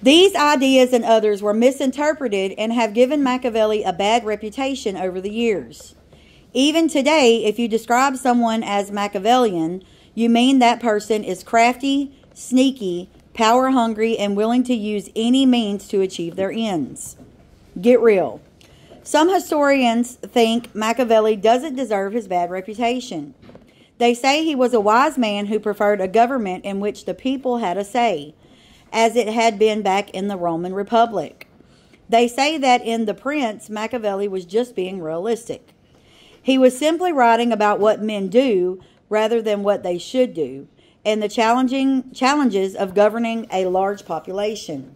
These ideas and others were misinterpreted and have given Machiavelli a bad reputation over the years. Even today, if you describe someone as Machiavellian, you mean that person is crafty, sneaky, power-hungry, and willing to use any means to achieve their ends. Get real. Some historians think Machiavelli doesn't deserve his bad reputation. They say he was a wise man who preferred a government in which the people had a say, as it had been back in the Roman Republic. They say that in The Prince, Machiavelli was just being realistic. He was simply writing about what men do rather than what they should do, and the challenges of governing a large population.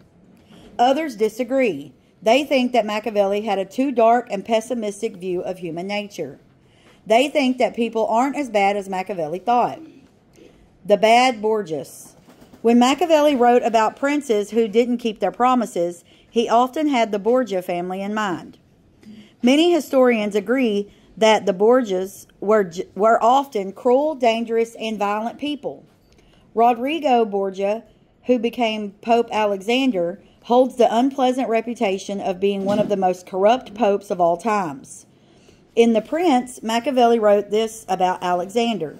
Others disagree. They think that Machiavelli had a too dark and pessimistic view of human nature. They think that people aren't as bad as Machiavelli thought. The bad Borgias. When Machiavelli wrote about princes who didn't keep their promises, he often had the Borgia family in mind. Many historians agree that the Borgias were often cruel, dangerous, and violent people. Rodrigo Borgia, who became Pope Alexander, holds the unpleasant reputation of being one of the most corrupt popes of all times. In The Prince, Machiavelli wrote this about Alexander.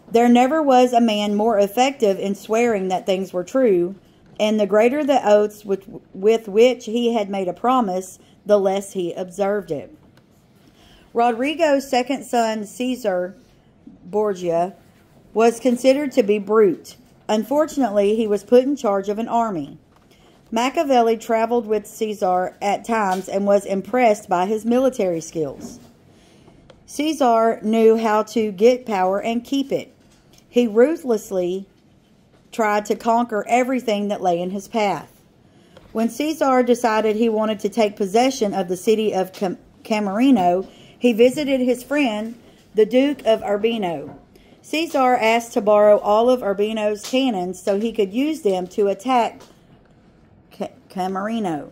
There never was a man more effective in swearing that things were true, and the greater the oaths with which he had made a promise, the less he observed it. Rodrigo's second son, Caesar Borgia, was considered to be brute. Unfortunately, he was put in charge of an army. Machiavelli traveled with Caesar at times and was impressed by his military skills. Caesar knew how to get power and keep it. He ruthlessly tried to conquer everything that lay in his path. When Caesar decided he wanted to take possession of the city of Camerino, he visited his friend, the Duke of Urbino. Caesar asked to borrow all of Urbino's cannons so he could use them to attack Camerino.